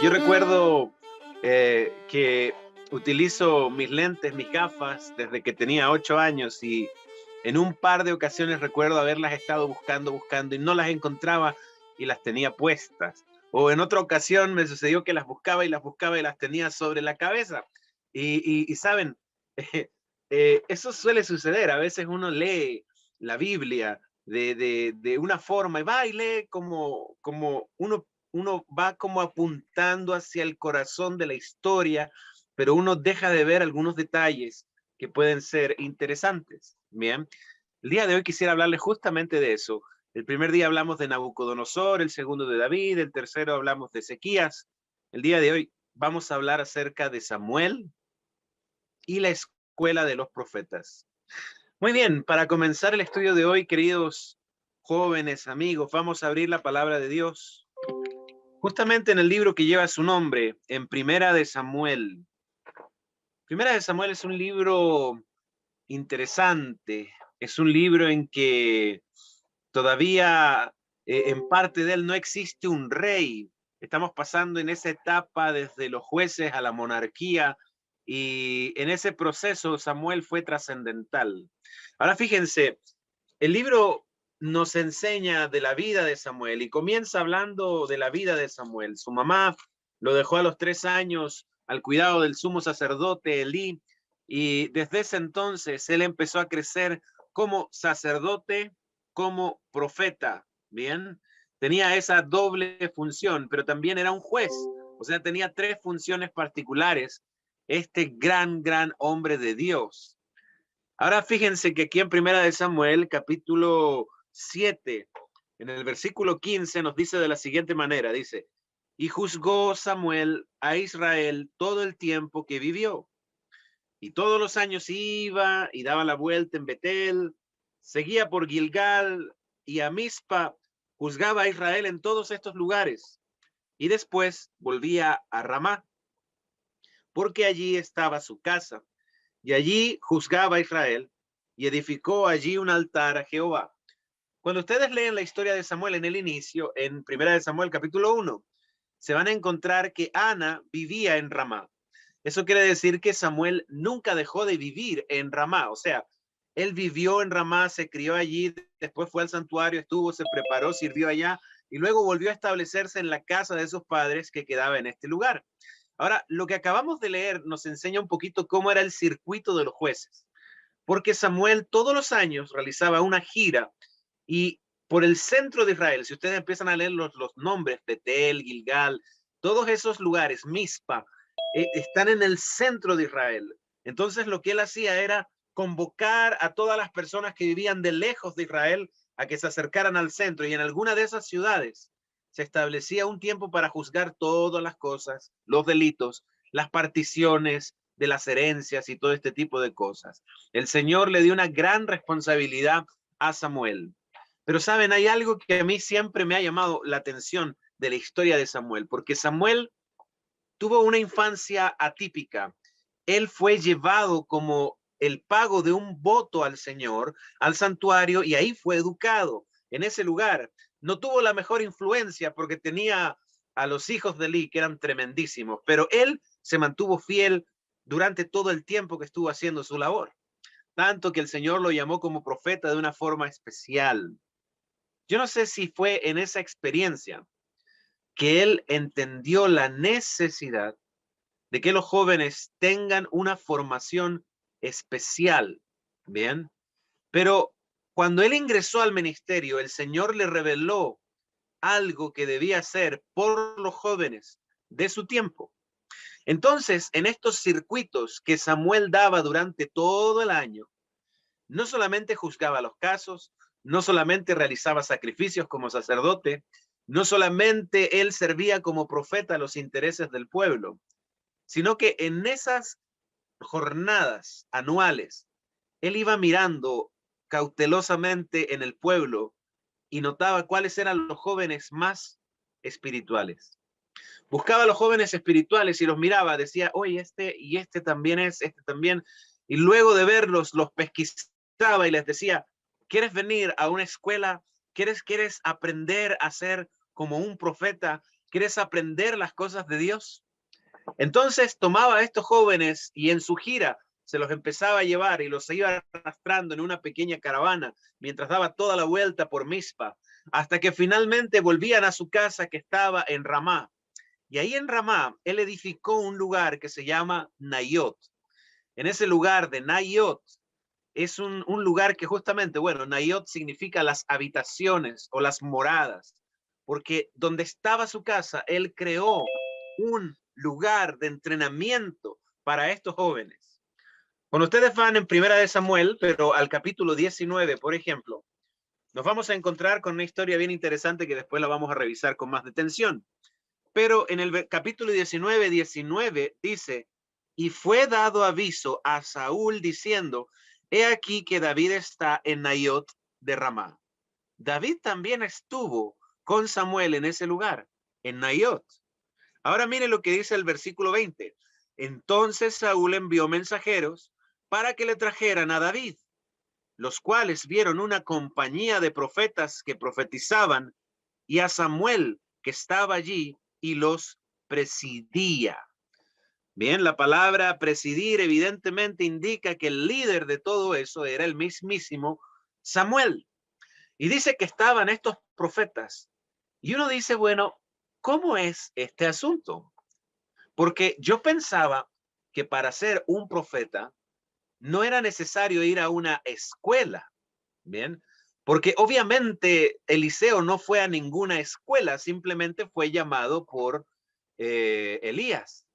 Yo recuerdo que utilizo mis lentes, mis gafas, desde que tenía 8 años y en un par de ocasiones recuerdo haberlas estado buscando y no las encontraba y las tenía puestas. O en otra ocasión me sucedió que las buscaba y las buscaba y las tenía sobre la cabeza. Saben, eso suele suceder. A veces uno lee la Biblia de una forma y va y lee como uno va como apuntando hacia el corazón de la historia, pero uno deja de ver algunos detalles que pueden ser interesantes. Bien, el día de hoy quisiera hablarles justamente de eso. El primer día hablamos de Nabucodonosor, el segundo de David, el tercero hablamos de Ezequías. El día de hoy vamos a hablar acerca de Samuel y la escuela de los profetas. Muy bien, para comenzar el estudio de hoy, queridos jóvenes amigos, vamos a abrir la palabra de Dios justamente en el libro que lleva su nombre, en Primera de Samuel. Primera de Samuel es un libro interesante, es un libro en que todavía en parte de él no existe un rey. Estamos pasando en esa etapa desde los jueces a la monarquía y en ese proceso Samuel fue trascendental. Ahora fíjense, el libro nos enseña de la vida de Samuel y comienza hablando de la vida de Samuel. Su mamá lo dejó a los 3 años al cuidado del sumo sacerdote Elí y desde ese entonces él empezó a crecer como sacerdote, como profeta. Bien, tenía esa doble función, pero también era un juez, o sea, tenía tres funciones particulares. Este gran hombre de Dios. Ahora fíjense que aquí en Primera de Samuel, capítulo 7, en el versículo 15, nos dice de la siguiente manera, dice, y juzgó Samuel a Israel todo el tiempo que vivió, y todos los años iba y daba la vuelta en Betel, seguía por Gilgal y a Mizpa, juzgaba a Israel en todos estos lugares, y después volvía a Ramá, porque allí estaba su casa. Y allí juzgaba a Israel y edificó allí un altar a Jehová. Cuando ustedes leen la historia de Samuel en el inicio, en Primera de Samuel capítulo 1, se van a encontrar que Ana vivía en Ramá. Eso quiere decir que Samuel nunca dejó de vivir en Ramá. O sea, él vivió en Ramá, se crió allí, después fue al santuario, estuvo, se preparó, sirvió allá y luego volvió a establecerse en la casa de sus padres que quedaba en este lugar. Ahora, lo que acabamos de leer nos enseña un poquito cómo era el circuito de los jueces, porque Samuel todos los años realizaba una gira y por el centro de Israel, si ustedes empiezan a leer los nombres, Betel, Gilgal, todos esos lugares, Mizpa, están en el centro de Israel. Entonces lo que él hacía era convocar a todas las personas que vivían de lejos de Israel a que se acercaran al centro y en alguna de esas ciudades se establecía un tiempo para juzgar todas las cosas, los delitos, las particiones de las herencias y todo este tipo de cosas. El Señor le dio una gran responsabilidad a Samuel. Pero saben, hay algo que a mí siempre me ha llamado la atención de la historia de Samuel, porque Samuel tuvo una infancia atípica. Él fue llevado como el pago de un voto al Señor, al santuario, y ahí fue educado en ese lugar. No tuvo la mejor influencia porque tenía a los hijos de Eli, que eran tremendísimos, pero él se mantuvo fiel durante todo el tiempo que estuvo haciendo su labor, tanto que el Señor lo llamó como profeta de una forma especial. Yo no sé si fue en esa experiencia que él entendió la necesidad de que los jóvenes tengan una formación especial, ¿bien? Pero cuando él ingresó al ministerio, el Señor le reveló algo que debía hacer por los jóvenes de su tiempo. Entonces, en estos circuitos que Samuel daba durante todo el año, no solamente juzgaba los casos, no solamente realizaba sacrificios como sacerdote, no solamente él servía como profeta a los intereses del pueblo, sino que en esas jornadas anuales, él iba mirando cautelosamente en el pueblo y notaba cuáles eran los jóvenes más espirituales. Buscaba a los jóvenes espirituales y los miraba, decía, oye, este y este también es, este también. Y luego de verlos, los pesquisaba y les decía, ¿quieres venir a una escuela? ¿Quieres aprender a ser como un profeta? ¿Quieres aprender las cosas de Dios? Entonces tomaba a estos jóvenes y en su gira se los empezaba a llevar y los iba arrastrando en una pequeña caravana mientras daba toda la vuelta por Mizpa, hasta que finalmente volvían a su casa que estaba en Ramá. Y ahí en Ramá, él edificó un lugar que se llama Nayot. En ese lugar de Nayot es un lugar que justamente, bueno, Nayot significa las habitaciones o las moradas, porque donde estaba su casa, él creó un lugar de entrenamiento para estos jóvenes. Cuando ustedes van en Primera de Samuel, pero al capítulo 19, por ejemplo, nos vamos a encontrar con una historia bien interesante que después la vamos a revisar con más detención. Pero en el capítulo 19 dice, y fue dado aviso a Saúl diciendo, he aquí que David está en Nayot de Ramá. David también estuvo con Samuel en ese lugar, en Nayot. Ahora mire lo que dice el versículo 20. Entonces Saúl envió mensajeros para que le trajeran a David, los cuales vieron una compañía de profetas que profetizaban y a Samuel que estaba allí y los presidía. Bien, la palabra presidir evidentemente indica que el líder de todo eso era el mismísimo Samuel. Y dice que estaban estos profetas. Y uno dice, bueno, ¿cómo es este asunto? Porque yo pensaba que para ser un profeta no era necesario ir a una escuela, ¿bien? Porque obviamente Eliseo no fue a ninguna escuela, simplemente fue llamado por Elías.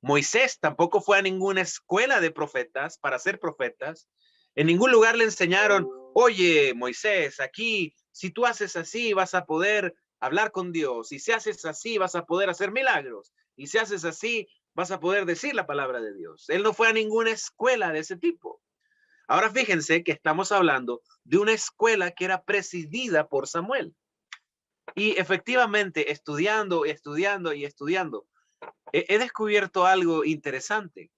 Moisés tampoco fue a ninguna escuela de profetas para ser profetas. En ningún lugar le enseñaron, oye, Moisés, aquí, si tú haces así, vas a poder hablar con Dios. Y si haces así, vas a poder hacer milagros. Y si haces así, vas a poder decir la palabra de Dios. Él no fue a ninguna escuela de ese tipo. Ahora fíjense que estamos hablando de una escuela que era presidida por Samuel. Y efectivamente, estudiando, he descubierto algo interesante.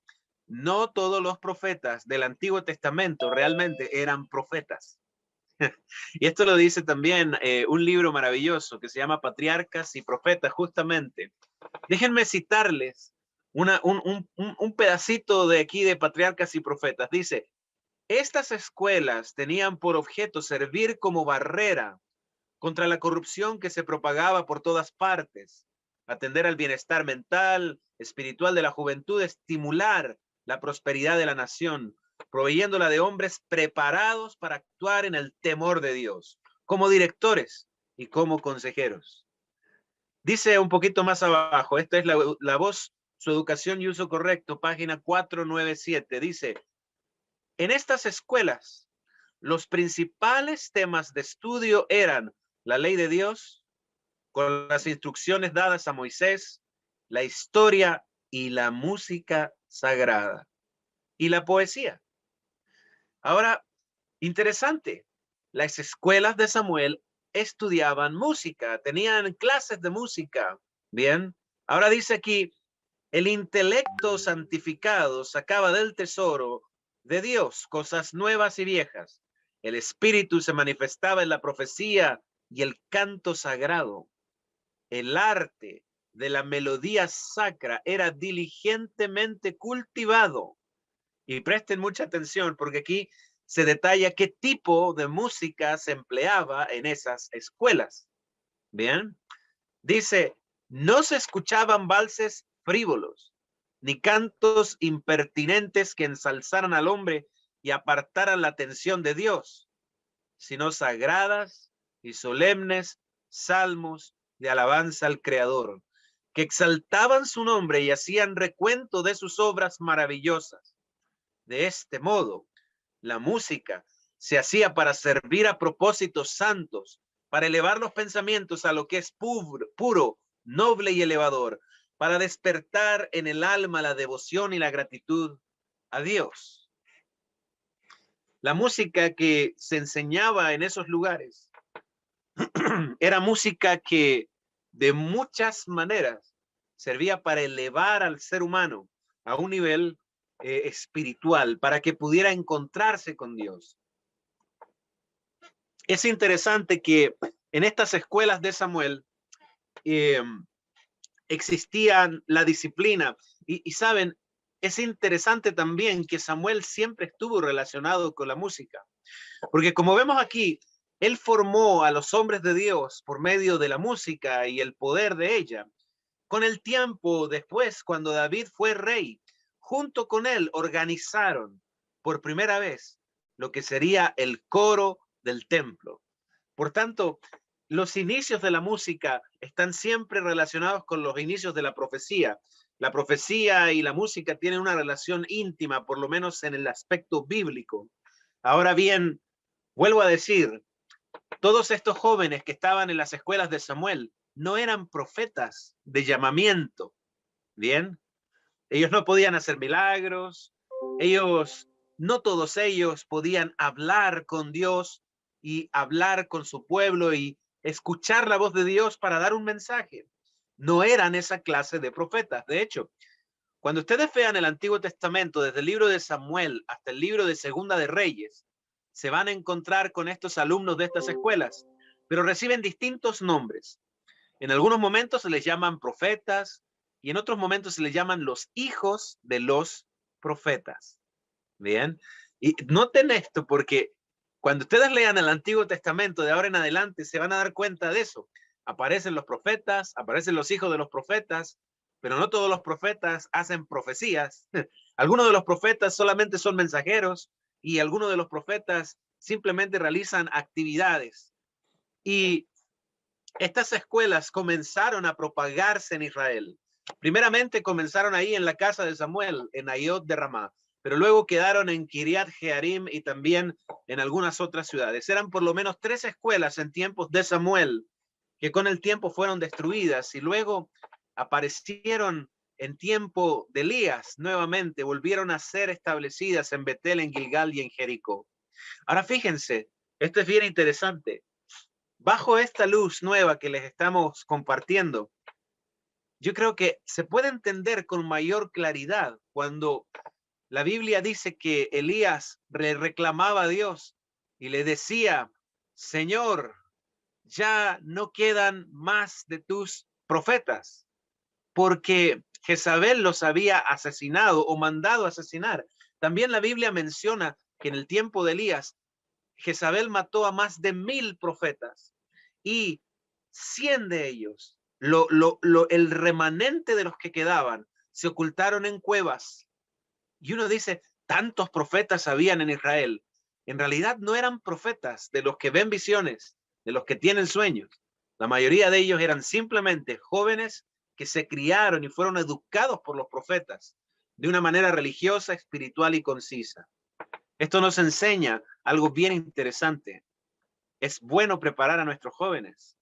No todos los profetas del Antiguo Testamento realmente eran profetas. Y esto lo dice también un libro maravilloso que se llama Patriarcas y Profetas, justamente. Déjenme citarles un pedacito de aquí de Patriarcas y Profetas. Dice, estas escuelas tenían por objeto servir como barrera contra la corrupción que se propagaba por todas partes, atender al bienestar mental, espiritual de la juventud, estimular la prosperidad de la nación, proveyéndola de hombres preparados para actuar en el temor de Dios, como directores y como consejeros. Dice un poquito más abajo, esta es la voz, su educación y uso correcto, página 497, dice, en estas escuelas, los principales temas de estudio eran la ley de Dios, con las instrucciones dadas a Moisés, la historia y la música sagrada y la poesía. Ahora, interesante, las escuelas de Samuel estudiaban música, tenían clases de música. Bien, ahora dice aquí, el intelecto santificado sacaba del tesoro de Dios cosas nuevas y viejas. El espíritu se manifestaba en la profecía y el canto sagrado. El arte de la melodía sacra era diligentemente cultivado. Y presten mucha atención porque aquí se detalla qué tipo de música se empleaba en esas escuelas. Bien, dice, no se escuchaban valses frívolos, ni cantos impertinentes que ensalzaran al hombre y apartaran la atención de Dios, sino sagradas y solemnes salmos de alabanza al Creador, que exaltaban su nombre y hacían recuento de sus obras maravillosas. De este modo, la música se hacía para servir a propósitos santos, para elevar los pensamientos a lo que es puro, noble y elevador, para despertar en el alma la devoción y la gratitud a Dios. La música que se enseñaba en esos lugares era música que de muchas maneras servía para elevar al ser humano a un nivel espiritual, para que pudiera encontrarse con Dios. Es interesante que en estas escuelas de Samuel existía la disciplina. Y saben, es interesante también que Samuel siempre estuvo relacionado con la música, porque como vemos aquí, él formó a los hombres de Dios por medio de la música y el poder de ella. Con el tiempo, después, cuando David fue rey, junto con él organizaron por primera vez lo que sería el coro del templo. Por tanto, los inicios de la música están siempre relacionados con los inicios de la profecía. La profecía y la música tienen una relación íntima, por lo menos en el aspecto bíblico. Ahora bien, vuelvo a decir, todos estos jóvenes que estaban en las escuelas de Samuel no eran profetas de llamamiento. Bien, ellos no podían hacer milagros, no todos ellos podían hablar con Dios y hablar con su pueblo y escuchar la voz de Dios para dar un mensaje. No eran esa clase de profetas. De hecho, cuando ustedes vean el Antiguo Testamento, desde el libro de Samuel hasta el libro de Segunda de Reyes, se van a encontrar con estos alumnos de estas escuelas, pero reciben distintos nombres. En algunos momentos se les llaman profetas y en otros momentos se les llaman los hijos de los profetas. Bien, y noten esto porque cuando ustedes lean el Antiguo Testamento de ahora en adelante se van a dar cuenta de eso. Aparecen los profetas, aparecen los hijos de los profetas, pero no todos los profetas hacen profecías. Algunos de los profetas solamente son mensajeros y algunos de los profetas simplemente realizan actividades. Y estas escuelas comenzaron a propagarse en Israel. Primeramente comenzaron ahí en la casa de Samuel, en Nayot de Ramá, pero luego quedaron en Kiriat Jearim y también en algunas otras ciudades. Eran por lo menos 3 escuelas en tiempos de Samuel que con el tiempo fueron destruidas y luego aparecieron en tiempo de Elías nuevamente, volvieron a ser establecidas en Betel, en Gilgal y en Jericó. Ahora fíjense, esto es bien interesante. Bajo esta luz nueva que les estamos compartiendo, yo creo que se puede entender con mayor claridad cuando la Biblia dice que Elías le reclamaba a Dios y le decía, Señor, ya no quedan más de tus profetas, porque Jezabel los había asesinado o mandado a asesinar. También la Biblia menciona que en el tiempo de Elías, Jezabel mató a más de 1000 profetas y 100 de ellos, el remanente de los que quedaban, se ocultaron en cuevas. Y uno dice, tantos profetas habían en Israel. En realidad no eran profetas de los que ven visiones, de los que tienen sueños. La mayoría de ellos eran simplemente jóvenes que se criaron y fueron educados por los profetas de una manera religiosa, espiritual y concisa. Esto nos enseña algo bien interesante. Es bueno preparar a nuestros jóvenes,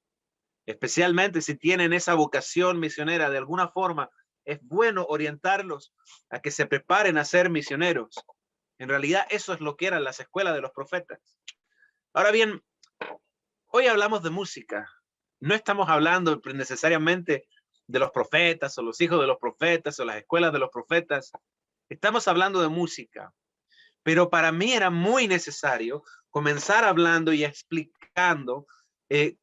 especialmente si tienen esa vocación misionera. De alguna forma, es bueno orientarlos a que se preparen a ser misioneros. En realidad, eso es lo que eran las escuelas de los profetas. Ahora bien, hoy hablamos de música. No estamos hablando necesariamente de los profetas o los hijos de los profetas o las escuelas de los profetas. Estamos hablando de música. Pero para mí era muy necesario comenzar hablando y explicando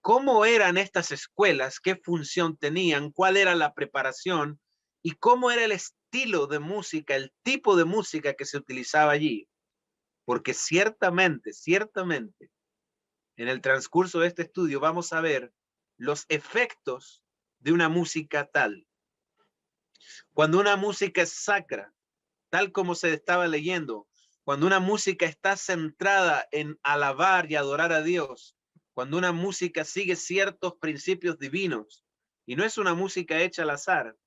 cómo eran estas escuelas, qué función tenían, cuál era la preparación y cómo era el estilo de música, el tipo de música que se utilizaba allí. Porque ciertamente, en el transcurso de este estudio vamos a ver los efectos de una música tal. Cuando una música es sacra, tal como se estaba leyendo, cuando una música está centrada en alabar y adorar a Dios, cuando una música sigue ciertos principios divinos y no es una música hecha al azar,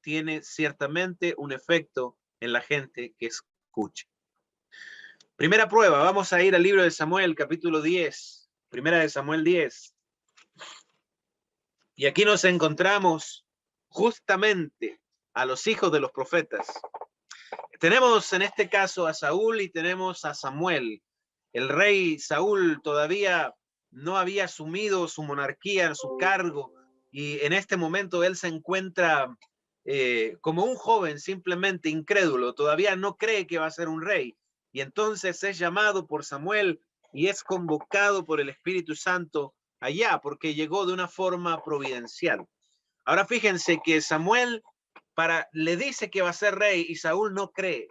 tiene ciertamente un efecto en la gente que escucha. Primera prueba, vamos a ir al libro de Samuel, capítulo 10, primera de Samuel 10. Y aquí nos encontramos justamente a los hijos de los profetas. Tenemos en este caso a Saúl y tenemos a Samuel. El rey Saúl todavía no había asumido su monarquía, su cargo, y en este momento él se encuentra como un joven simplemente incrédulo, todavía no cree que va a ser un rey. Y entonces es llamado por Samuel y es convocado por el Espíritu Santo allá, porque llegó de una forma providencial. Ahora fíjense que Samuel le dice que va a ser rey y Saúl no cree.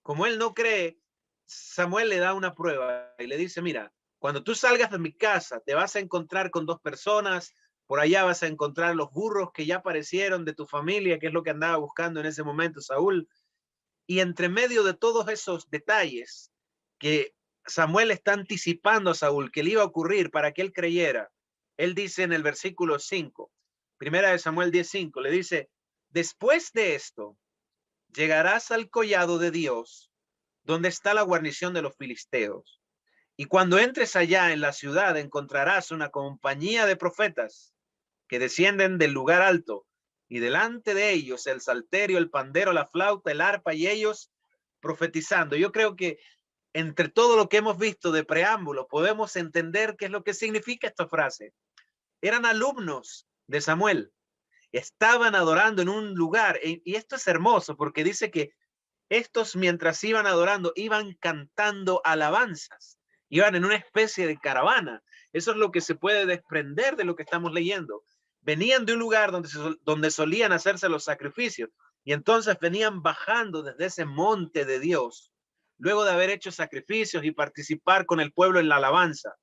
Como él no cree, Samuel le da una prueba y le dice, mira, cuando tú salgas de mi casa, te vas a encontrar con 2 personas, por allá vas a encontrar los burros que ya aparecieron de tu familia, que es lo que andaba buscando en ese momento Saúl. Y entre medio de todos esos detalles que Samuel está anticipando a Saúl que le iba a ocurrir para que él creyera, él dice en el versículo 5, primera de Samuel 10:5, le dice, después de esto, llegarás al collado de Dios, donde está la guarnición de los filisteos. Y cuando entres allá en la ciudad, encontrarás una compañía de profetas que descienden del lugar alto, y delante de ellos el salterio, el pandero, la flauta, el arpa, y ellos profetizando. Yo creo que entre todo lo que hemos visto de preámbulo, podemos entender qué es lo que significa esta frase. Eran alumnos de Samuel, estaban adorando en un lugar, y esto es hermoso porque dice que estos, mientras iban adorando, iban cantando alabanzas, iban en una especie de caravana. Eso es lo que se puede desprender de lo que estamos leyendo. Venían de un lugar donde solían hacerse los sacrificios, y entonces venían bajando desde ese monte de Dios, luego de haber hecho sacrificios y participar con el pueblo en la alabanza,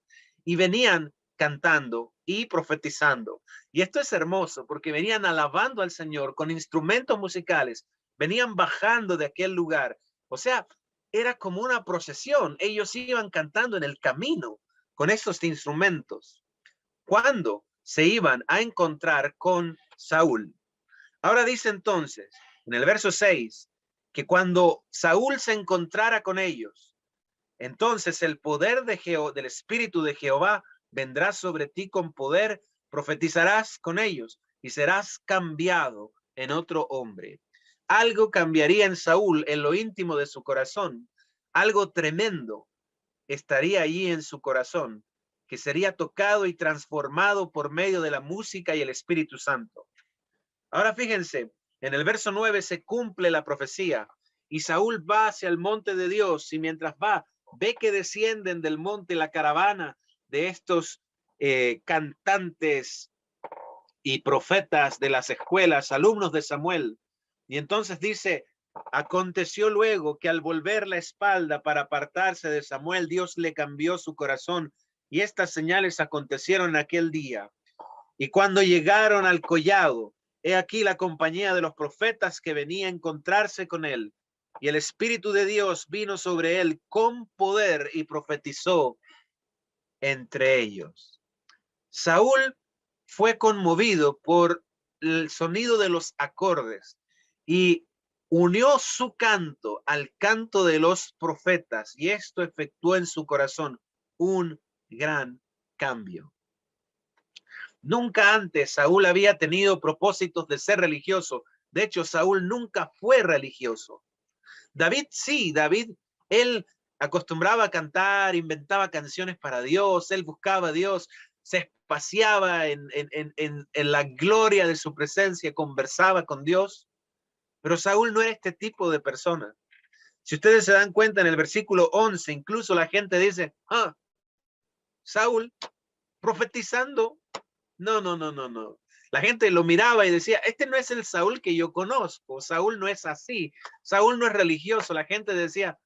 y venían cantando y profetizando. Y esto es hermoso porque venían alabando al Señor con instrumentos musicales, venían bajando de aquel lugar. O sea, era como una procesión. Ellos iban cantando en el camino con estos instrumentos, cuando se iban a encontrar con Saúl. Ahora dice entonces, en el verso 6, que cuando Saúl se encontrara con ellos, entonces el poder del Espíritu de Jehová vendrá sobre ti con poder, profetizarás con ellos y serás cambiado en otro hombre. Algo cambiaría en Saúl, en lo íntimo de su corazón. Algo tremendo estaría allí en su corazón, que sería tocado y transformado por medio de la música y el Espíritu Santo. Ahora fíjense, en el verso 9 se cumple la profecía y Saúl va hacia el monte de Dios, y mientras va, ve que descienden del monte la caravana de estos cantantes y profetas de las escuelas, alumnos de Samuel. Y entonces dice, aconteció luego que al volver la espalda para apartarse de Samuel, Dios le cambió su corazón, y estas señales acontecieron en aquel día. Y cuando llegaron al collado, he aquí la compañía de los profetas que venía a encontrarse con él, y el Espíritu de Dios vino sobre él con poder y profetizó entre ellos. Saúl fue conmovido por el sonido de los acordes y unió su canto al canto de los profetas, y esto efectuó en su corazón un gran cambio. Nunca antes Saúl había tenido propósitos de ser religioso. De hecho, Saúl nunca fue religioso. David sí, él acostumbraba a cantar, inventaba canciones para Dios, él buscaba a Dios, se espaciaba en la gloria de su presencia, conversaba con Dios. Pero Saúl no era este tipo de persona. Si ustedes se dan cuenta, en el versículo 11, incluso la gente dice, Saúl profetizando. No, no, no, no, no. La gente lo miraba y decía, este no es el Saúl que yo conozco. Saúl no es así. Saúl no es religioso. La gente decía,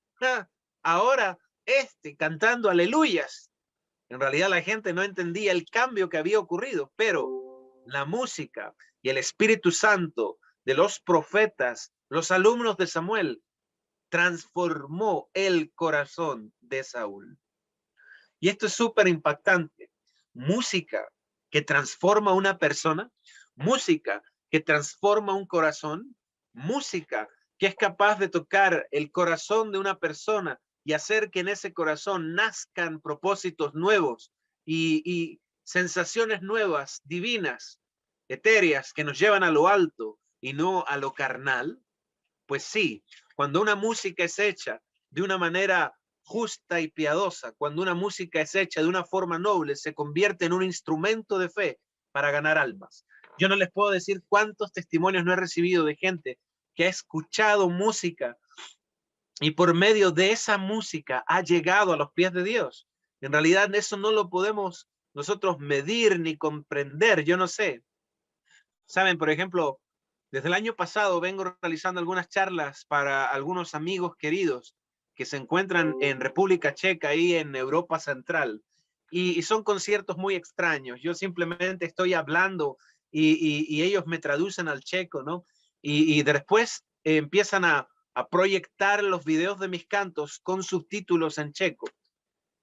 ahora cantando aleluyas. En realidad la gente no entendía el cambio que había ocurrido, pero la música y el Espíritu Santo de los profetas, los alumnos de Samuel, transformó el corazón de Saúl. Y esto es súper impactante. Música que transforma a una persona, música que transforma un corazón, música que es capaz de tocar el corazón de una persona y hacer que en ese corazón nazcan propósitos nuevos y sensaciones nuevas, divinas, etéreas, que nos llevan a lo alto y no a lo carnal. Pues sí, cuando una música es hecha de una manera justa y piadosa, cuando una música es hecha de una forma noble, se convierte en un instrumento de fe para ganar almas. Yo no les puedo decir cuántos testimonios no he recibido de gente que ha escuchado música y por medio de esa música ha llegado a los pies de Dios. En realidad eso no lo podemos nosotros medir ni comprender, yo no sé. Saben, por ejemplo, desde el año pasado vengo realizando algunas charlas para algunos amigos queridos que se encuentran en República Checa, ahí en Europa Central. Y son conciertos muy extraños. Yo simplemente estoy hablando y ellos me traducen al checo, ¿no? Y después empiezan a proyectar los videos de mis cantos con subtítulos en checo.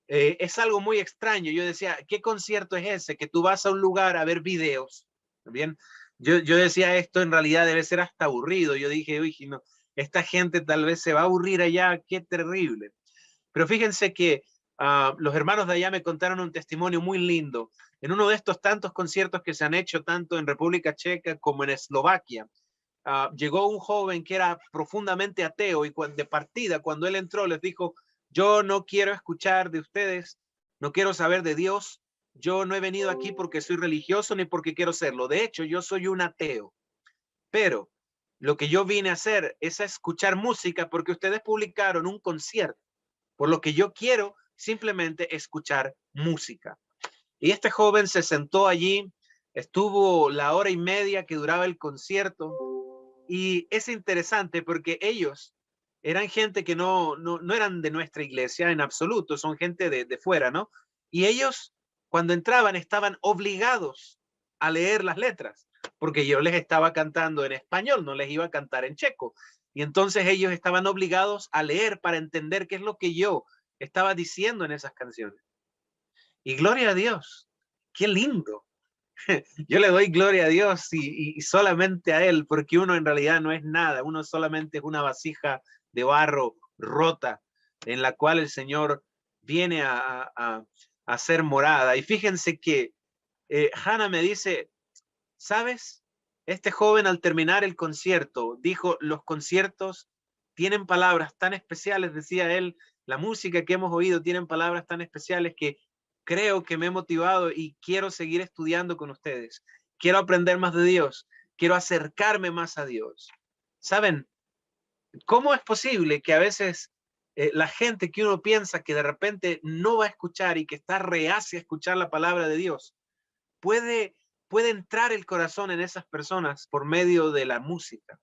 Es algo muy extraño. Yo decía, ¿qué concierto es ese? Que tú vas a un lugar a ver videos. Bien, yo decía, esto en realidad debe ser hasta aburrido. Yo dije, uy, no, esta gente tal vez se va a aburrir allá, qué terrible. Pero fíjense que los hermanos de allá me contaron un testimonio muy lindo. En uno de estos tantos conciertos que se han hecho tanto en República Checa como en Eslovaquia, llegó un joven que era profundamente ateo y de partida, cuando él entró, les dijo, yo no quiero escuchar de ustedes, no quiero saber de Dios, yo no he venido aquí porque soy religioso ni porque quiero serlo. De hecho, yo soy un ateo, pero lo que yo vine a hacer es a escuchar música porque ustedes publicaron un concierto, por lo que yo quiero simplemente escuchar música. Y este joven se sentó allí, estuvo la hora y media que duraba el concierto. Y es interesante porque ellos eran gente que no eran de nuestra iglesia en absoluto, son gente de fuera, ¿no? Y ellos, cuando entraban, estaban obligados a leer las letras, porque yo les estaba cantando en español, no les iba a cantar en checo. Y entonces ellos estaban obligados a leer para entender qué es lo que yo estaba diciendo en esas canciones. Y gloria a Dios, qué lindo. Yo le doy gloria a Dios y solamente a Él, porque uno en realidad no es nada, uno solamente es una vasija de barro rota en la cual el Señor viene a hacer morada. Y fíjense que Hannah me dice, ¿sabes? Este joven al terminar el concierto dijo, los conciertos tienen palabras tan especiales, decía él, la música que hemos oído tienen palabras tan especiales que creo que me he motivado y quiero seguir estudiando con ustedes. Quiero aprender más de Dios, quiero acercarme más a Dios. ¿Saben? ¿Cómo es posible que a veces la gente que uno piensa que de repente no va a escuchar y que está reacia a escuchar la palabra de Dios, puede, puede entrar el corazón en esas personas por medio de la música?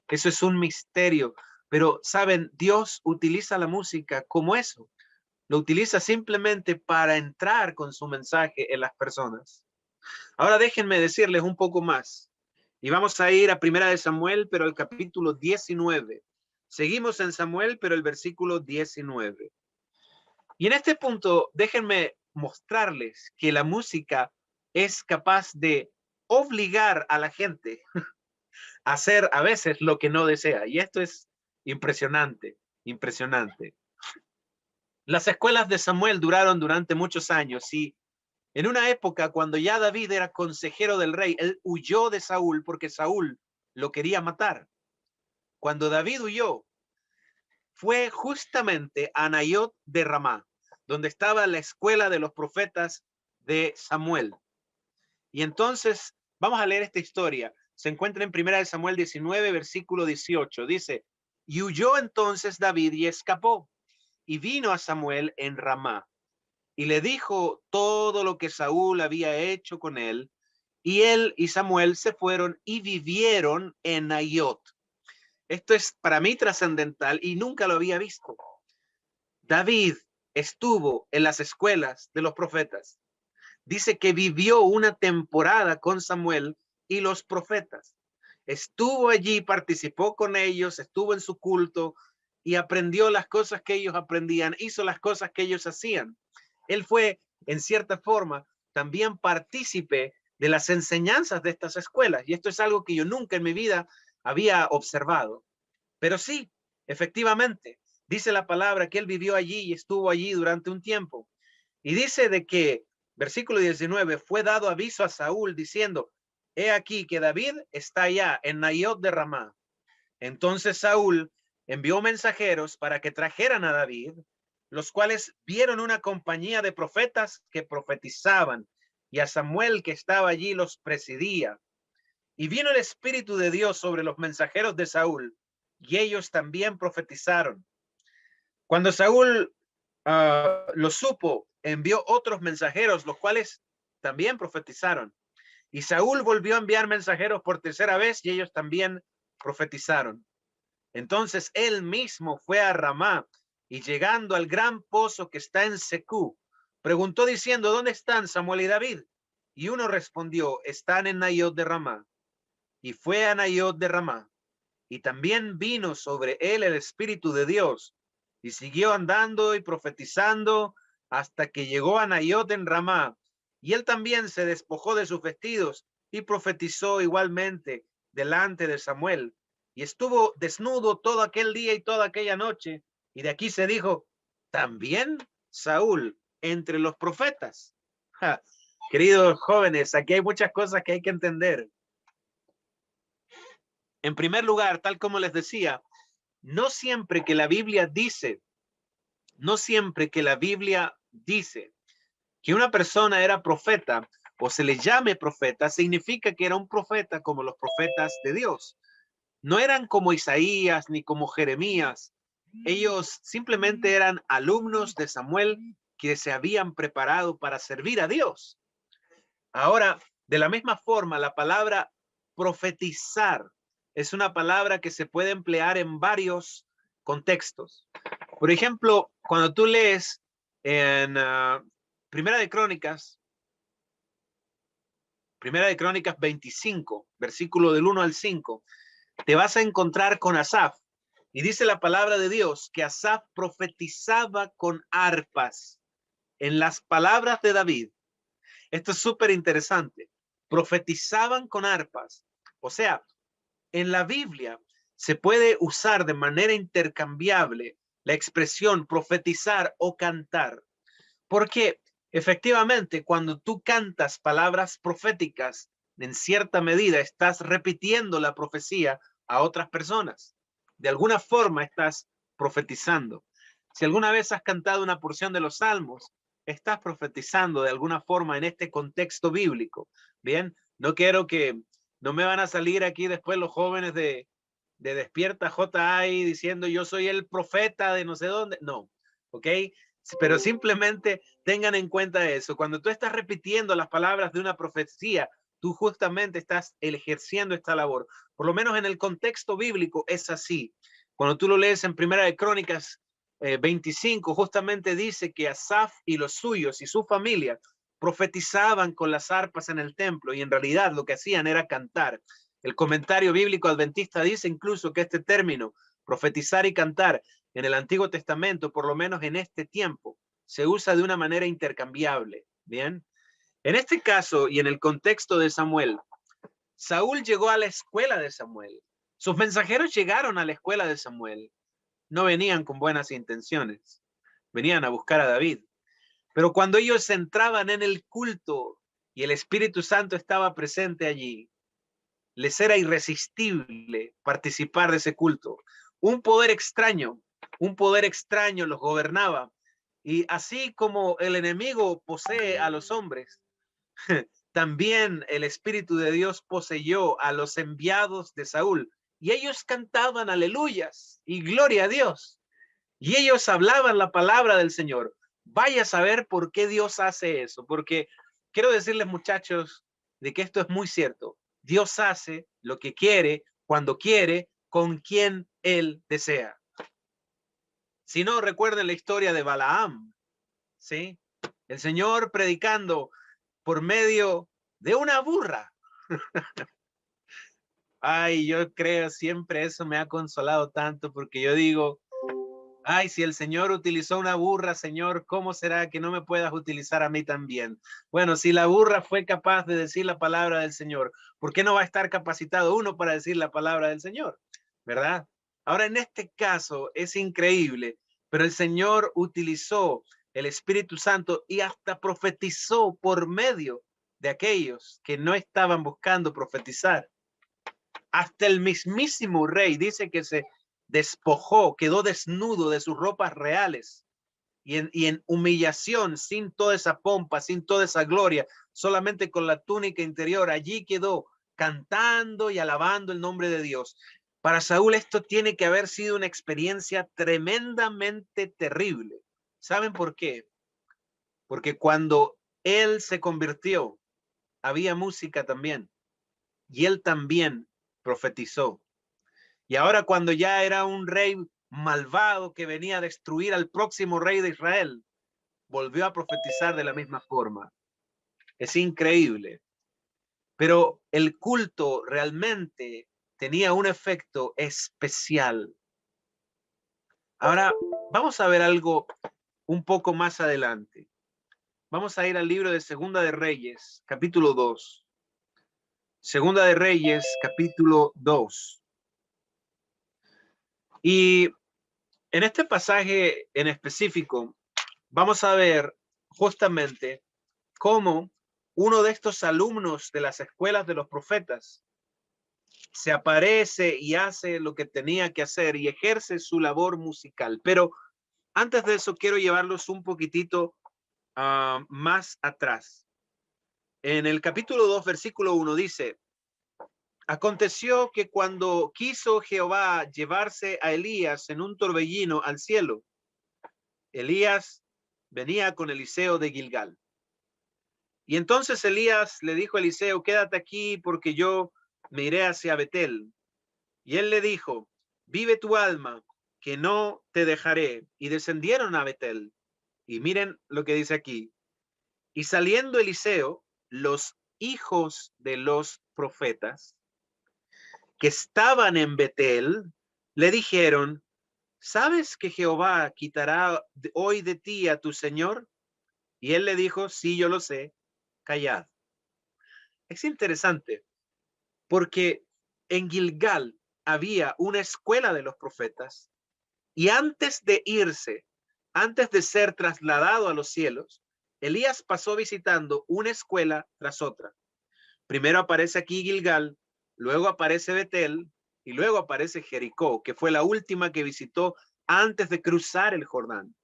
Eso es un misterio, pero saben, Dios utiliza la música como eso, lo utiliza simplemente para entrar con su mensaje en las personas. Ahora déjenme decirles un poco más. Y vamos a ir a Primera de Samuel, pero el capítulo 19. Seguimos en Samuel, pero el versículo 19. Y en este punto, déjenme mostrarles que la música es capaz de obligar a la gente a hacer a veces lo que no desea. Y esto es impresionante, impresionante. Las escuelas de Samuel duraron durante muchos años y en una época cuando ya David era consejero del rey, él huyó de Saúl porque Saúl lo quería matar. Cuando David huyó, fue justamente a Nayot de Ramá, donde estaba la escuela de los profetas de Samuel. Y entonces vamos a leer esta historia. Se encuentra en Primera de Samuel 19, versículo 18. Dice, y huyó entonces David y escapó, y vino a Samuel en Ramá, y le dijo todo lo que Saúl había hecho con él, y él y Samuel se fueron y vivieron en Nayot. Esto es para mí trascendental y nunca lo había visto. David estuvo en las escuelas de los profetas. Dice que vivió una temporada con Samuel y los profetas. Estuvo allí, participó con ellos, estuvo en su culto y aprendió las cosas que ellos aprendían, hizo las cosas que ellos hacían. Él fue, en cierta forma, también partícipe de las enseñanzas de estas escuelas. Y esto es algo que yo nunca en mi vida había observado. Pero sí, efectivamente, dice la palabra que él vivió allí y estuvo allí durante un tiempo. Y dice de que, versículo 19, fue dado aviso a Saúl diciendo, he aquí que David está allá en Nayot de Ramá. Entonces Saúl envió mensajeros para que trajeran a David, los cuales vieron una compañía de profetas que profetizaban y a Samuel que estaba allí los presidía. Y vino el Espíritu de Dios sobre los mensajeros de Saúl y ellos también profetizaron. Cuando Saúl lo supo, envió otros mensajeros, los cuales también profetizaron. Y Saúl volvió a enviar mensajeros por tercera vez y ellos también profetizaron. Entonces él mismo fue a Ramá y llegando al gran pozo que está en Secú, preguntó diciendo, ¿dónde están Samuel y David? Y uno respondió, están en Naiot de Ramá. Y fue a Naiot de Ramá. Y también vino sobre él el Espíritu de Dios. Y siguió andando y profetizando hasta que llegó a Naiot en Ramá. Y él también se despojó de sus vestidos y profetizó igualmente delante de Samuel. Y estuvo desnudo todo aquel día y toda aquella noche. Y de aquí se dijo, también Saúl entre los profetas. Ja, queridos jóvenes, aquí hay muchas cosas que hay que entender. En primer lugar, tal como les decía, no siempre que la Biblia dice, no siempre que la Biblia dice que una persona era profeta o se le llame profeta, significa que era un profeta como los profetas de Dios. No eran como Isaías ni como Jeremías. Ellos simplemente eran alumnos de Samuel que se habían preparado para servir a Dios. Ahora, de la misma forma, la palabra profetizar es una palabra que se puede emplear en varios contextos. Por ejemplo, cuando tú lees en Primera de Crónicas 25, versículo del 1 al 5, te vas a encontrar con Asaf. Y dice la palabra de Dios que Asaf profetizaba con arpas en las palabras de David. Esto es súper interesante. Profetizaban con arpas. O sea, en la Biblia se puede usar de manera intercambiable la expresión profetizar o cantar. Porque efectivamente, cuando tú cantas palabras proféticas, en cierta medida estás repitiendo la profecía a otras personas. De alguna forma estás profetizando. Si alguna vez has cantado una porción de los Salmos, estás profetizando de alguna forma en este contexto bíblico. Bien, no quiero que no me van a salir aquí después los jóvenes de Despierta JI diciendo yo soy el profeta de no sé dónde. No, ¿ok? Pero simplemente tengan en cuenta eso. Cuando tú estás repitiendo las palabras de una profecía, tú justamente estás ejerciendo esta labor. Por lo menos en el contexto bíblico es así. Cuando tú lo lees en Primera de Crónicas 25, justamente dice que Asaf y los suyos y su familia profetizaban con las arpas en el templo y en realidad lo que hacían era cantar. El comentario bíblico adventista dice incluso que este término, profetizar y cantar, en el Antiguo Testamento, por lo menos en este tiempo, se usa de una manera intercambiable. Bien, en este caso y en el contexto de Samuel, Saúl llegó a la escuela de Samuel. Sus mensajeros llegaron a la escuela de Samuel. No venían con buenas intenciones, venían a buscar a David. Pero cuando ellos entraban en el culto y el Espíritu Santo estaba presente allí, les era irresistible participar de ese culto. Un poder extraño los gobernaba. Y así como el enemigo posee a los hombres, también el Espíritu de Dios poseyó a los enviados de Saúl. Y ellos cantaban aleluyas y gloria a Dios. Y ellos hablaban la palabra del Señor. Vaya a saber por qué Dios hace eso. Porque quiero decirles, muchachos, de que esto es muy cierto. Dios hace lo que quiere, cuando quiere, con quien Él desea. Si no, recuerden la historia de Balaam, ¿sí? El Señor predicando por medio de una burra. Ay, yo creo siempre eso me ha consolado tanto porque yo digo, ay, si el Señor utilizó una burra, Señor, ¿cómo será que no me puedas utilizar a mí también? Bueno, si la burra fue capaz de decir la palabra del Señor, ¿por qué no va a estar capacitado uno para decir la palabra del Señor? ¿Verdad? Ahora, en este caso es increíble, pero el Señor utilizó el Espíritu Santo y hasta profetizó por medio de aquellos que no estaban buscando profetizar. Hasta el mismísimo rey dice que se despojó, quedó desnudo de sus ropas reales y en humillación, sin toda esa pompa, sin toda esa gloria, solamente con la túnica interior, allí quedó cantando y alabando el nombre de Dios. Para Saúl esto tiene que haber sido una experiencia tremendamente terrible. ¿Saben por qué? Porque cuando él se convirtió, había música también. Y él también profetizó. Y ahora cuando ya era un rey malvado que venía a destruir al próximo rey de Israel, volvió a profetizar de la misma forma. Es increíble. Pero el culto realmente tenía un efecto especial. Ahora vamos a ver algo un poco más adelante. Vamos a ir al libro de Segunda de Reyes, capítulo 2. Segunda de Reyes, capítulo 2. Y en este pasaje en específico, vamos a ver justamente cómo uno de estos alumnos de las escuelas de los profetas se aparece y hace lo que tenía que hacer y ejerce su labor musical. Pero antes de eso, quiero llevarlos un poquitito más atrás. En el capítulo 2, versículo 1 dice: aconteció que cuando quiso Jehová llevarse a Elías en un torbellino al cielo, Elías venía con Eliseo de Gilgal. Y entonces Elías le dijo a Eliseo: quédate aquí porque yo me iré hacia Betel. Y él le dijo: vive tu alma, que no te dejaré. Y descendieron a Betel. Y miren lo que dice aquí: y saliendo Eliseo, los hijos de los profetas que estaban en Betel le dijeron: ¿sabes que Jehová quitará hoy de ti a tu señor? Y él le dijo: sí, yo lo sé, callad. Es interesante porque en Gilgal había una escuela de los profetas y antes de irse, antes de ser trasladado a los cielos, Elías pasó visitando una escuela tras otra. Primero aparece aquí Gilgal, luego aparece Betel y luego aparece Jericó, que fue la última que visitó antes de cruzar el Jordán.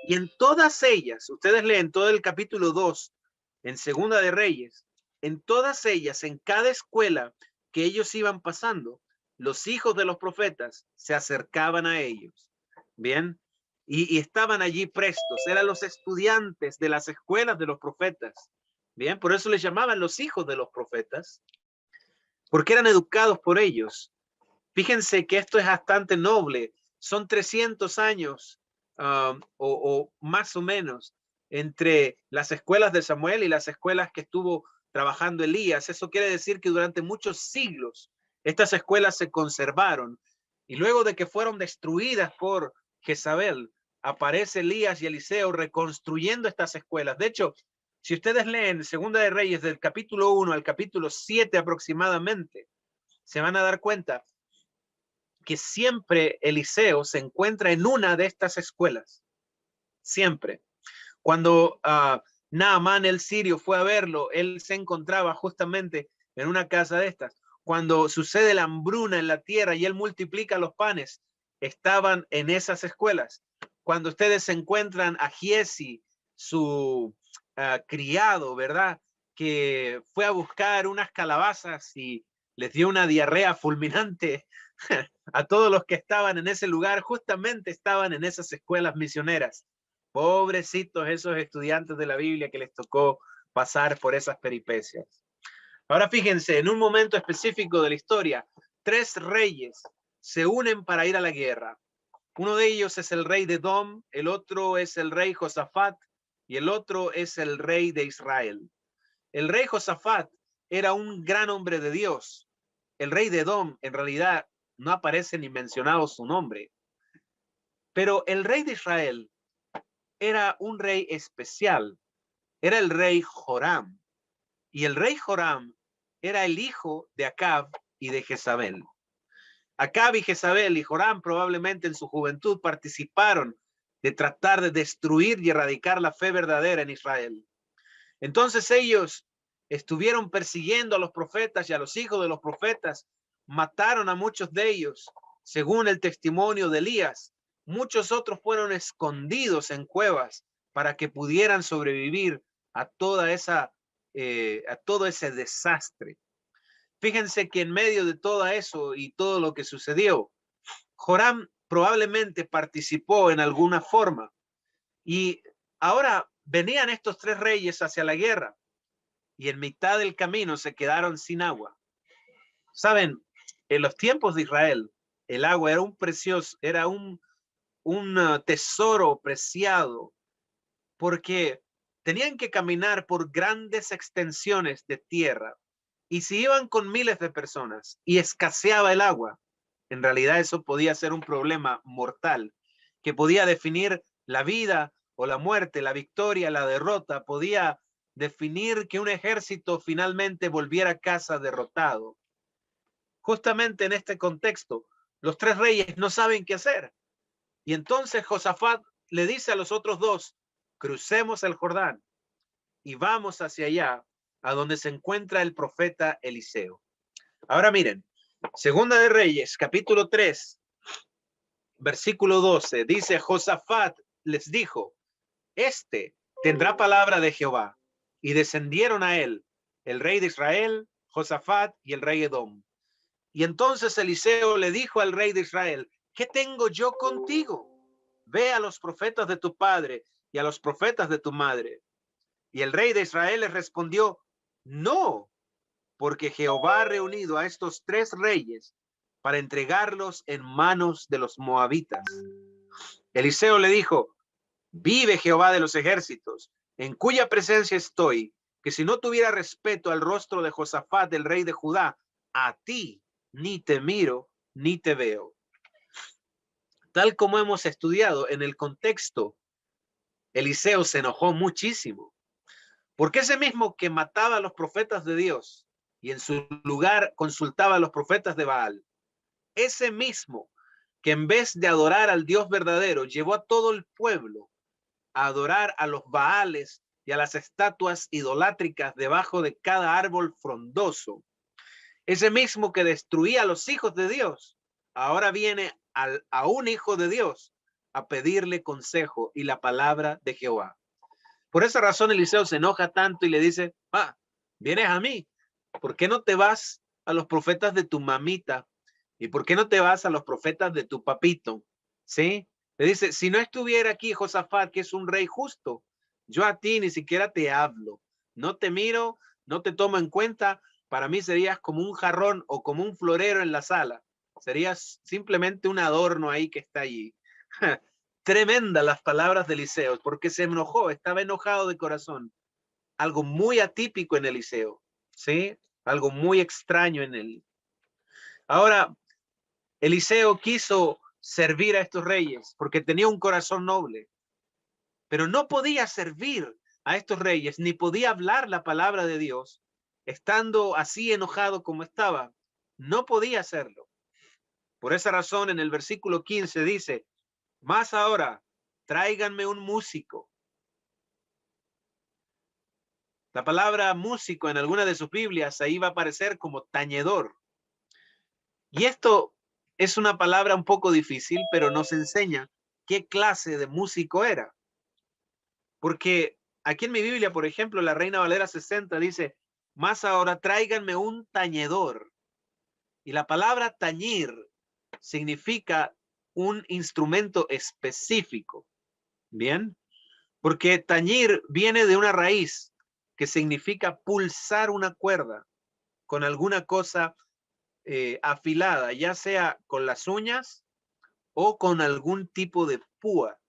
Y en todas ellas, ustedes leen todo el capítulo 2 en Segunda de Reyes, en todas ellas, en cada escuela que ellos iban pasando, los hijos de los profetas se acercaban a ellos. Bien, y estaban allí prestos, eran los estudiantes de las escuelas de los profetas. Bien, por eso les llamaban los hijos de los profetas, porque eran educados por ellos. Fíjense que esto es bastante noble. Son 300 años o más o menos entre las escuelas de Samuel y las escuelas que estuvo trabajando Elías. Eso quiere decir que durante muchos siglos estas escuelas se conservaron y luego de que fueron destruidas por Jezabel, aparece Elías y Eliseo reconstruyendo estas escuelas. De hecho, si ustedes leen Segunda de Reyes del capítulo 1 al capítulo 7 aproximadamente, se van a dar cuenta que siempre Eliseo se encuentra en una de estas escuelas. Siempre. Cuando Naamán el sirio fue a verlo, él se encontraba justamente en una casa de estas. Cuando sucede la hambruna en la tierra y él multiplica los panes, estaban en esas escuelas. Cuando ustedes se encuentran a Giesi, su criado, ¿verdad? Que fue a buscar unas calabazas y les dio una diarrea fulminante a todos los que estaban en ese lugar, justamente estaban en esas escuelas misioneras. Pobrecitos esos estudiantes de la Biblia que les tocó pasar por esas peripecias. Ahora fíjense, en un momento específico de la historia, 3 reyes se unen para ir a la guerra. Uno de ellos es el rey de Edom, el otro es el rey Josafat y el otro es el rey de Israel. El rey Josafat era un gran hombre de Dios. El rey de Edom en realidad no aparece ni mencionado su nombre. Pero el rey de Israel era un rey especial. Era el rey Joram. Y el rey Joram era el hijo de Acab y de Jezabel. Acab y Jezabel y Joram probablemente en su juventud participaron de tratar de destruir y erradicar la fe verdadera en Israel. Entonces ellos estuvieron persiguiendo a los profetas y a los hijos de los profetas, mataron a muchos de ellos, según el testimonio de Elías. Muchos otros fueron escondidos en cuevas para que pudieran sobrevivir a toda esa, a todo ese desastre. Fíjense que en medio de todo eso y todo lo que sucedió, Joram probablemente participó en alguna forma. Y ahora venían estos 3 reyes hacia la guerra. y en mitad del camino se quedaron sin agua. Saben, en los tiempos de Israel, el agua era un tesoro preciado, porque tenían que caminar por grandes extensiones de tierra. Y si iban con miles de personas y escaseaba el agua, en realidad eso podía ser un problema mortal, que podía definir la vida o la muerte, la victoria, la derrota, podía definir que un ejército finalmente volviera a casa derrotado. Justamente en este contexto, los tres reyes no saben qué hacer. Y entonces Josafat le dice a los otros dos, crucemos el Jordán y vamos hacia allá, a donde se encuentra el profeta Eliseo. Ahora miren, Segunda de Reyes, capítulo 3, versículo 12, dice, Josafat les dijo, este tendrá palabra de Jehová. Y descendieron a él el rey de Israel, Josafat y el rey Edom. Y entonces Eliseo le dijo al rey de Israel, ¿qué tengo yo contigo? Ve a los profetas de tu padre y a los profetas de tu madre. Y el rey de Israel le respondió, no, porque Jehová ha reunido a estos tres reyes para entregarlos en manos de los moabitas. Eliseo le dijo, vive Jehová de los ejércitos, en cuya presencia estoy, que si no tuviera respeto al rostro de Josafat, el rey de Judá, a ti ni te miro ni te veo. Tal como hemos estudiado en el contexto, Eliseo se enojó muchísimo, porque ese mismo que mataba a los profetas de Dios y en su lugar consultaba a los profetas de Baal, ese mismo que en vez de adorar al Dios verdadero, llevó a todo el pueblo a adorar a los Baales y a las estatuas idolátricas debajo de cada árbol frondoso. Ese mismo que destruía a los hijos de Dios, ahora viene a un hijo de Dios a pedirle consejo y la palabra de Jehová. Por esa razón Eliseo se enoja tanto y le dice, vienes a mí, ¿por qué no te vas a los profetas de tu mamita? ¿Y por qué no te vas a los profetas de tu papito? ¿Sí? Le dice, si no estuviera aquí Josafat, que es un rey justo, yo a ti ni siquiera te hablo, no te miro, no te tomo en cuenta, para mí serías como un jarrón o como un florero en la sala, serías simplemente un adorno ahí que está allí. Tremenda las palabras de Eliseo, porque se enojó, estaba enojado de corazón. Algo muy atípico en Eliseo, ¿sí? Algo muy extraño en él. Ahora, Eliseo quiso servir a estos reyes porque tenía un corazón noble, pero no podía servir a estos reyes, ni podía hablar la palabra de Dios, estando así enojado como estaba. No podía hacerlo. Por esa razón, en el versículo 15 dice, más ahora, tráiganme un músico. La palabra músico en alguna de sus Biblias ahí va a aparecer como tañedor. Y esto es una palabra un poco difícil, pero nos enseña qué clase de músico era. Porque aquí en mi Biblia, por ejemplo, la Reina Valera 60 dice, más ahora tráiganme un tañedor. Y la palabra tañir significa un instrumento específico. Bien, porque tañir viene de una raíz que significa pulsar una cuerda con alguna cosa afilada, ya sea con las uñas o con algún tipo de púa.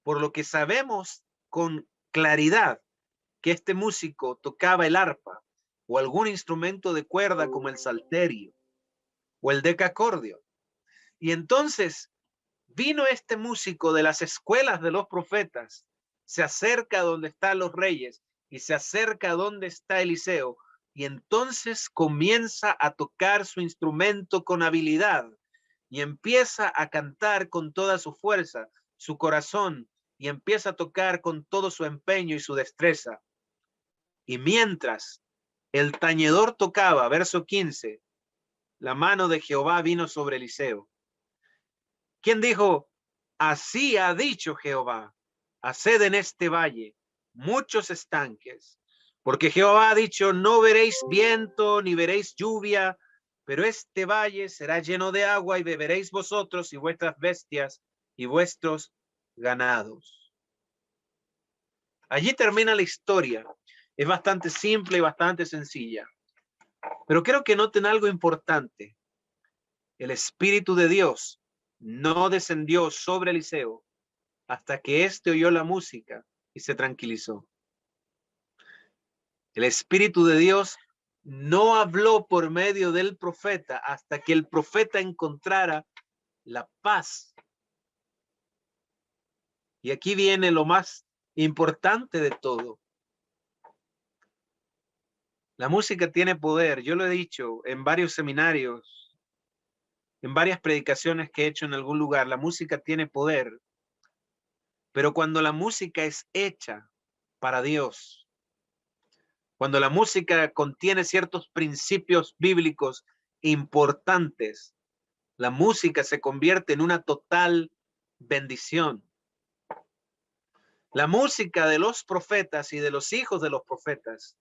Por lo que sabemos con claridad que este músico tocaba el arpa o algún instrumento de cuerda como el salterio o el decacordio. Y entonces vino este músico de las escuelas de los profetas, se acerca a donde están los reyes y se acerca a donde está Eliseo, y entonces comienza a tocar su instrumento con habilidad y empieza a cantar con toda su fuerza, su corazón, y empieza a tocar con todo su empeño y su destreza. Y mientras el tañedor tocaba, verso 15, la mano de Jehová vino sobre Eliseo. ¿Quién dijo? Así ha dicho Jehová, haced en este valle muchos estanques, porque Jehová ha dicho, no veréis viento ni veréis lluvia, pero este valle será lleno de agua y beberéis vosotros y vuestras bestias y vuestros ganados. Allí termina la historia Es bastante simple y bastante sencilla. Pero quiero que noten algo importante. El Espíritu de Dios no descendió sobre Eliseo hasta que éste oyó la música y se tranquilizó. El Espíritu de Dios no habló por medio del profeta hasta que el profeta encontrara la paz. Y aquí viene lo más importante de todo. La música tiene poder. Yo lo he dicho en varios seminarios, en varias predicaciones que he hecho en algún lugar. La música tiene poder. Pero cuando la música es hecha para Dios, cuando la música contiene ciertos principios bíblicos importantes, la música se convierte en una total bendición. La música de los profetas y de los hijos de los profetas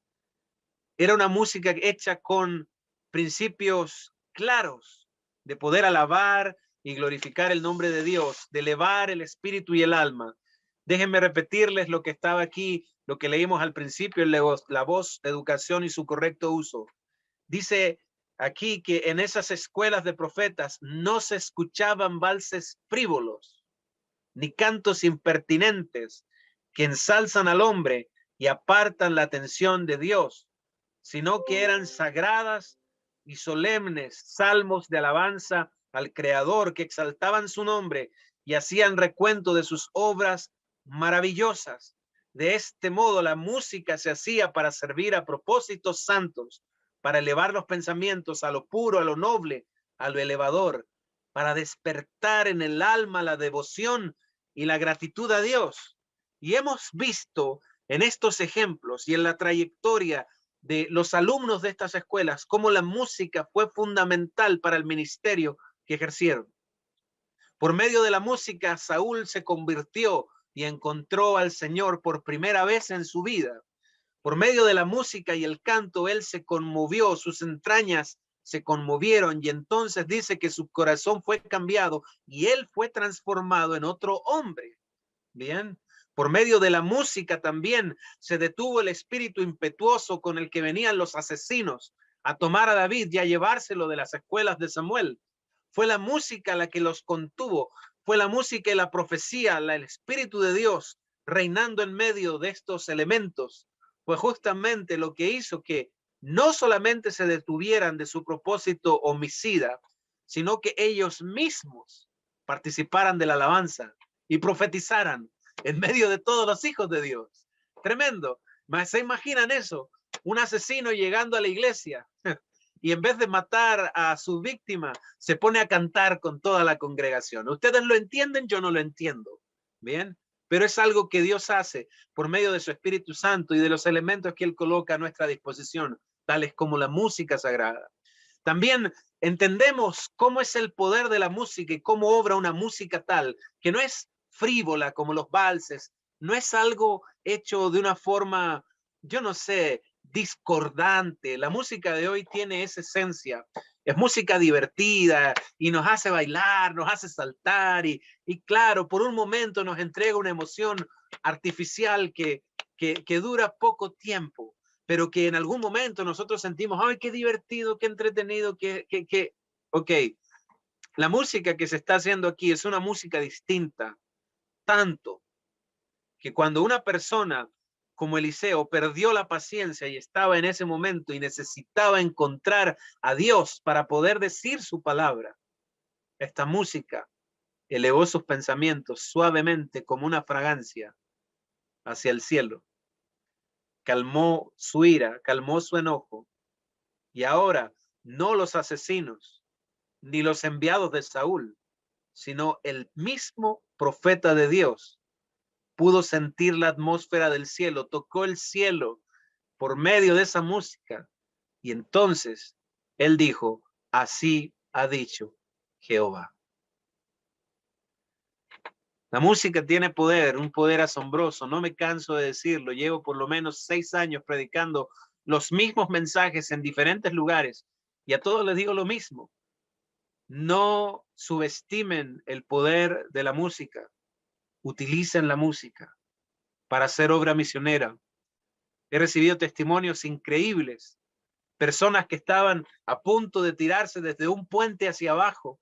era una música hecha con principios claros de poder alabar y glorificar el nombre de Dios, de elevar el espíritu y el alma. Déjenme repetirles lo que estaba aquí, lo que leímos al principio, la voz, educación y su correcto uso. Dice aquí que en esas escuelas de profetas no se escuchaban valses frívolos, ni cantos impertinentes que ensalzan al hombre y apartan la atención de Dios, sino que eran sagradas y solemnes salmos de alabanza al Creador que exaltaban su nombre y hacían recuento de sus obras maravillosas. De este modo la música se hacía para servir a propósitos santos, para elevar los pensamientos a lo puro, a lo noble, a lo elevador, para despertar en el alma la devoción y la gratitud a Dios. Y hemos visto en estos ejemplos y en la trayectoria de los alumnos de estas escuelas cómo la música fue fundamental para el ministerio que ejercieron. Por medio de la música, Saúl se convirtió y encontró al Señor por primera vez en su vida. Por medio de la música y el canto, él se conmovió, sus entrañas se conmovieron y entonces dice que su corazón fue cambiado y él fue transformado en otro hombre. Bien, por medio de la música también se detuvo el espíritu impetuoso con el que venían los asesinos a tomar a David y a llevárselo de las escuelas de Samuel. Fue la música la que los contuvo, fue la música y la profecía, el Espíritu de Dios reinando en medio de estos elementos. Fue justamente lo que hizo que no solamente se detuvieran de su propósito homicida, sino que ellos mismos participaran de la alabanza y profetizaran en medio de todos los hijos de Dios. Tremendo. ¿Se imaginan eso? Un asesino llegando a la iglesia y en vez de matar a su víctima, se pone a cantar con toda la congregación. ¿Ustedes lo entienden? Yo no lo entiendo. Bien, pero es algo que Dios hace por medio de su Espíritu Santo y de los elementos que Él coloca a nuestra disposición, tales como la música sagrada. También entendemos cómo es el poder de la música y cómo obra una música tal que no es frívola como los valses, no es algo hecho de una forma, yo no sé, discordante. La música de hoy tiene esa esencia. Es música divertida y nos hace bailar, nos hace saltar y claro, por un momento nos entrega una emoción artificial que dura poco tiempo, pero que en algún momento nosotros sentimos, ay, qué divertido, qué entretenido, ok. La música que se está haciendo aquí es una música distinta, tanto que cuando una persona como Eliseo perdió la paciencia y estaba en ese momento y necesitaba encontrar a Dios para poder decir su palabra, esta música elevó sus pensamientos suavemente como una fragancia hacia el cielo. Calmó su ira, calmó su enojo. Y ahora no los asesinos ni los enviados de Saúl, sino el mismo profeta de Dios pudo sentir la atmósfera del cielo, tocó el cielo por medio de esa música. Y entonces él dijo, así ha dicho Jehová. La música tiene poder, un poder asombroso. No me canso de decirlo. Llevo por lo menos 6 años predicando los mismos mensajes en diferentes lugares y a todos les digo lo mismo. No subestimen el poder de la música. Utilicen la música para hacer obra misionera. He recibido testimonios increíbles. Personas que estaban a punto de tirarse desde un puente hacia abajo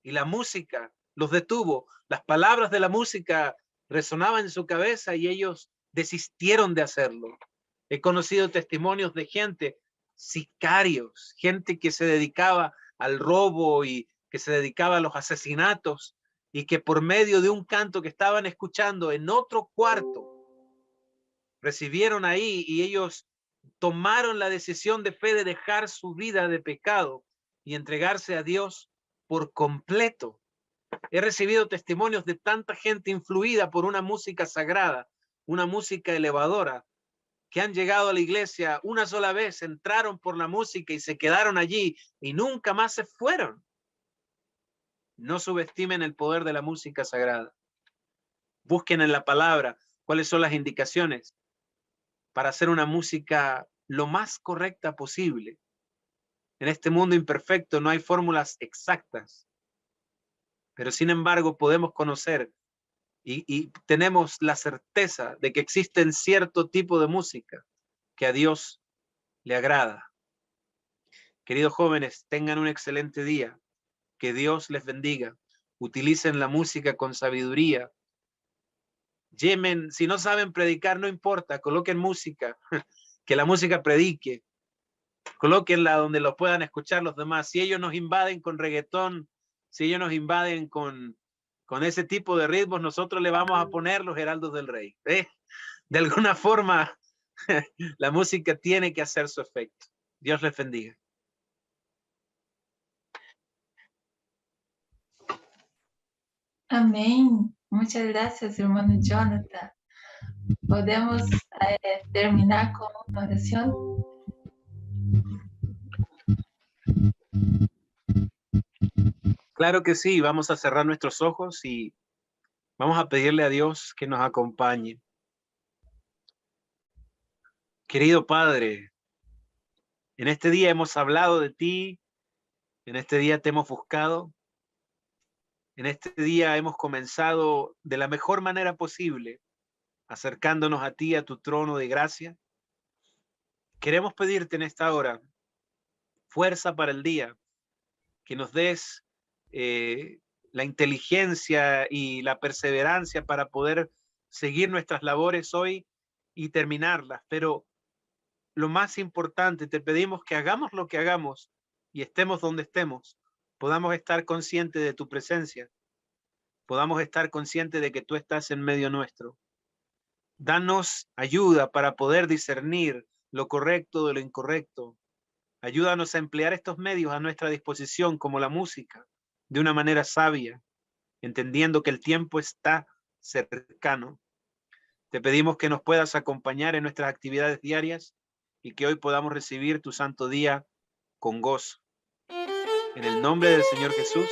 y la música los detuvo. Las palabras de la música resonaban en su cabeza y ellos desistieron de hacerlo. He conocido testimonios de gente, sicarios, gente que se dedicaba al robo y que se dedicaba a los asesinatos y que por medio de un canto que estaban escuchando en otro cuarto, recibieron ahí y ellos tomaron la decisión de fe de dejar su vida de pecado y entregarse a Dios por completo. He recibido testimonios de tanta gente influida por una música sagrada, una música elevadora, que han llegado a la iglesia una sola vez, entraron por la música y se quedaron allí y nunca más se fueron. No subestimen el poder de la música sagrada. Busquen en la palabra cuáles son las indicaciones para hacer una música lo más correcta posible. En este mundo imperfecto no hay fórmulas exactas, pero sin embargo podemos conocer y tenemos la certeza de que existen cierto tipo de música que a Dios le agrada. Queridos jóvenes, tengan un excelente día. Que Dios les bendiga. Utilicen la música con sabiduría. Yemen, si no saben predicar, no importa, coloquen música, que la música predique. Colóquenla donde lo puedan escuchar los demás. Si ellos nos invaden con reggaetón, si ellos nos invaden con ese tipo de ritmos, nosotros le vamos a poner los heraldos del rey. De alguna forma, la música tiene que hacer su efecto. Dios les bendiga. Amén. Muchas gracias, hermano Jonathan. ¿Podemos terminar con una oración? Claro que sí, vamos a cerrar nuestros ojos y vamos a pedirle a Dios que nos acompañe. Querido Padre, en este día hemos hablado de ti, en este día te hemos buscado, en este día hemos comenzado de la mejor manera posible, acercándonos a ti, a tu trono de gracia. Queremos pedirte en esta hora fuerza para el día, que nos des la inteligencia y la perseverancia para poder seguir nuestras labores hoy y terminarlas. Pero lo más importante, te pedimos que hagamos lo que hagamos y estemos donde estemos, podamos estar conscientes de tu presencia, podamos estar conscientes de que tú estás en medio nuestro. Danos ayuda para poder discernir lo correcto de lo incorrecto. Ayúdanos a emplear estos medios a nuestra disposición, como la música, de una manera sabia, entendiendo que el tiempo está cercano. Te pedimos que nos puedas acompañar en nuestras actividades diarias y que hoy podamos recibir tu santo día con gozo. En el nombre del Señor Jesús.